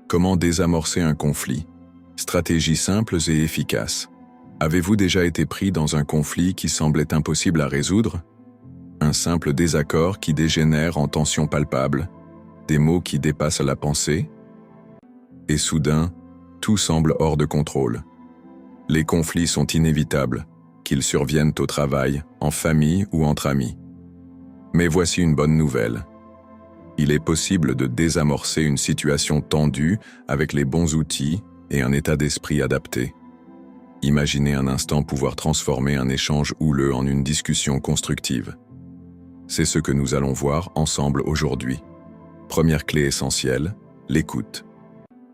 Comment désamorcer un conflit? Stratégies simples et efficaces. Avez-vous déjà été pris dans un conflit qui semblait impossible à résoudre? Un simple désaccord qui dégénère en tension palpable, des mots qui dépassent la pensée? Et soudain, tout semble hors de contrôle. Les conflits sont inévitables, qu'ils surviennent au travail, en famille ou entre amis. Mais voici une bonne nouvelle. Il est possible de désamorcer une situation tendue avec les bons outils et un état d'esprit adapté. Imaginez un instant pouvoir transformer un échange houleux en une discussion constructive. C'est ce que nous allons voir ensemble aujourd'hui. Première clé essentielle, l'écoute.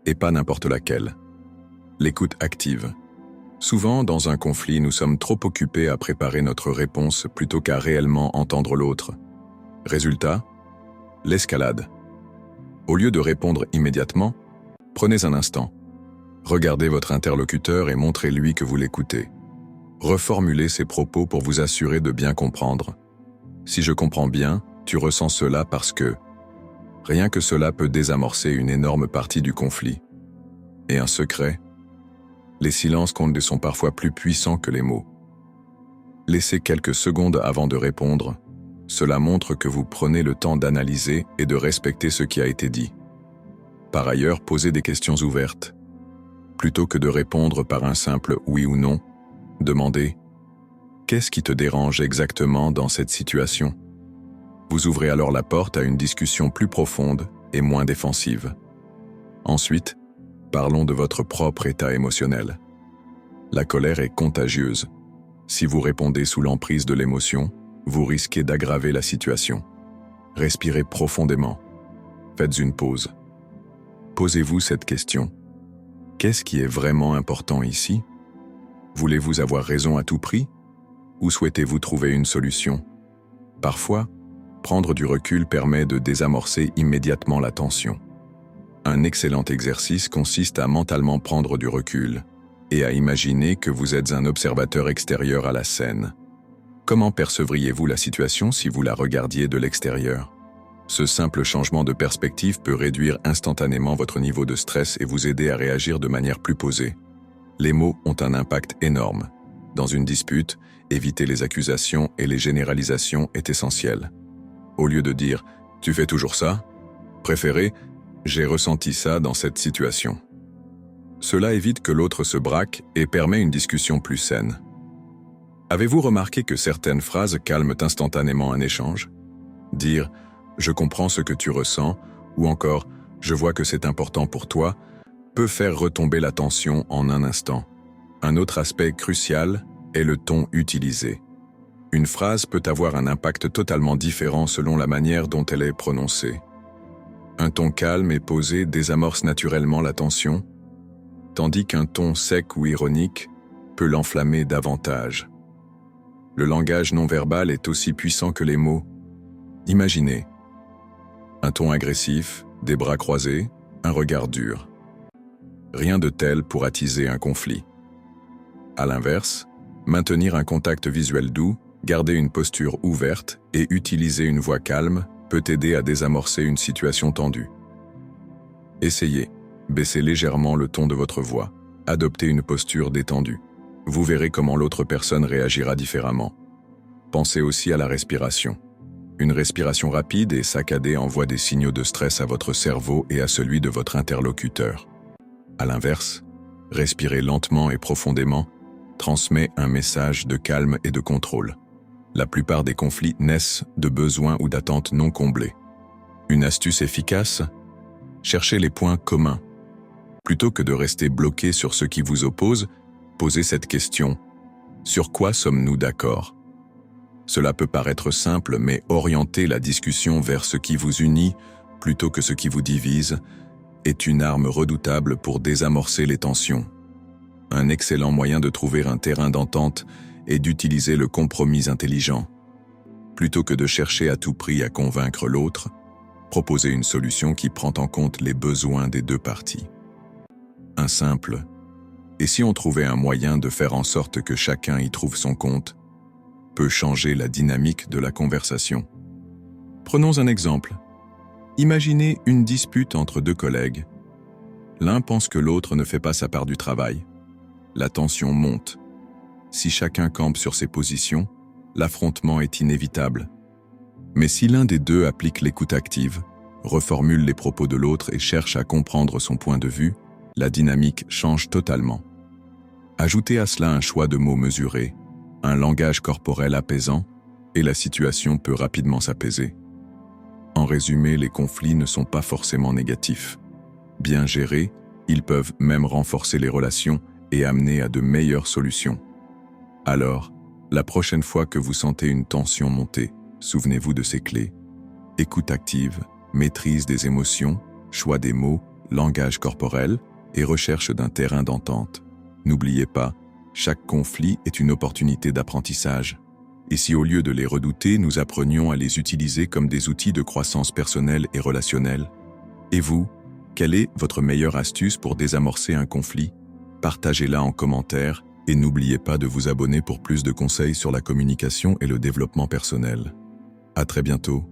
Et pas n'importe laquelle. L'écoute active. Souvent, dans un conflit, nous sommes trop occupés à préparer notre réponse plutôt qu'à réellement entendre l'autre. Résultat, l'escalade. Au lieu de répondre immédiatement, prenez un instant. Regardez votre interlocuteur et montrez-lui que vous l'écoutez. Reformulez ses propos pour vous assurer de bien comprendre. Si je comprends bien, tu ressens cela parce que... Rien que cela peut désamorcer une énorme partie du conflit. Et un secret? Les silences sont parfois plus puissants que les mots. Laissez quelques secondes avant de répondre. Cela montre que vous prenez le temps d'analyser et de respecter ce qui a été dit. Par ailleurs, posez des questions ouvertes. Plutôt que de répondre par un simple oui ou non, demandez « Qu'est-ce qui te dérange exactement dans cette situation ?» Vous ouvrez alors la porte à une discussion plus profonde et moins défensive. Ensuite, parlons de votre propre état émotionnel. La colère est contagieuse. Si vous répondez sous l'emprise de l'émotion, vous risquez d'aggraver la situation. Respirez profondément. Faites une pause. Posez-vous cette question. Qu'est-ce qui est vraiment important ici? Voulez-vous avoir raison à tout prix? Ou souhaitez-vous trouver une solution? Parfois, prendre du recul permet de désamorcer immédiatement la tension. Un excellent exercice consiste à mentalement prendre du recul et à imaginer que vous êtes un observateur extérieur à la scène. Comment percevriez-vous la situation si vous la regardiez de l'extérieur? Ce simple changement de perspective peut réduire instantanément votre niveau de stress et vous aider à réagir de manière plus posée. Les mots ont un impact énorme. Dans une dispute, éviter les accusations et les généralisations est essentiel. Au lieu de dire « tu fais toujours ça », préférez « j'ai ressenti ça dans cette situation ». Cela évite que l'autre se braque et permet une discussion plus saine. Avez-vous remarqué que certaines phrases calment instantanément un échange? Dire « je comprends ce que tu ressens » ou encore « je vois que c'est important pour toi » peut faire retomber la tension en un instant. Un autre aspect crucial est le ton utilisé. Une phrase peut avoir un impact totalement différent selon la manière dont elle est prononcée. Un ton calme et posé désamorce naturellement la tension, tandis qu'un ton sec ou ironique peut l'enflammer davantage. Le langage non-verbal est aussi puissant que les mots. Imaginez un ton agressif, des bras croisés, un regard dur. Rien de tel pour attiser un conflit. À l'inverse, maintenir un contact visuel doux, garder une posture ouverte et utiliser une voix calme peut aider à désamorcer une situation tendue. Essayez, baissez légèrement le ton de votre voix, adoptez une posture détendue. Vous verrez comment l'autre personne réagira différemment. Pensez aussi à la respiration. Une respiration rapide et saccadée envoie des signaux de stress à votre cerveau et à celui de votre interlocuteur. À l'inverse, respirer lentement et profondément transmet un message de calme et de contrôle. La plupart des conflits naissent de besoins ou d'attentes non comblés. Une astuce efficace? Cherchez les points communs. Plutôt que de rester bloqué sur ce qui vous oppose, posez cette question. Sur quoi sommes-nous d'accord? Cela peut paraître simple, mais orienter la discussion vers ce qui vous unit plutôt que ce qui vous divise est une arme redoutable pour désamorcer les tensions. Un excellent moyen de trouver un terrain d'entente est d'utiliser le compromis intelligent. Plutôt que de chercher à tout prix à convaincre l'autre, proposez une solution qui prend en compte les besoins des deux parties. Un simple « et si on trouvait un moyen de faire en sorte que chacun y trouve son compte ?» peut changer la dynamique de la conversation. Prenons un exemple. Imaginez une dispute entre deux collègues. L'un pense que l'autre ne fait pas sa part du travail. La tension monte. Si chacun campe sur ses positions, l'affrontement est inévitable. Mais si l'un des deux applique l'écoute active, reformule les propos de l'autre et cherche à comprendre son point de vue, la dynamique change totalement. Ajoutez à cela un choix de mots mesuré, un langage corporel apaisant, et la situation peut rapidement s'apaiser. En résumé, les conflits ne sont pas forcément négatifs. Bien gérés, ils peuvent même renforcer les relations et amener à de meilleures solutions. Alors, la prochaine fois que vous sentez une tension monter, souvenez-vous de ces clés. Écoute active, maîtrise des émotions, choix des mots, langage corporel et recherche d'un terrain d'entente. N'oubliez pas, chaque conflit est une opportunité d'apprentissage. Et si au lieu de les redouter, nous apprenions à les utiliser comme des outils de croissance personnelle et relationnelle? Et vous, quelle est votre meilleure astuce pour désamorcer un conflit? Partagez-la en commentaire et n'oubliez pas de vous abonner pour plus de conseils sur la communication et le développement personnel. À très bientôt.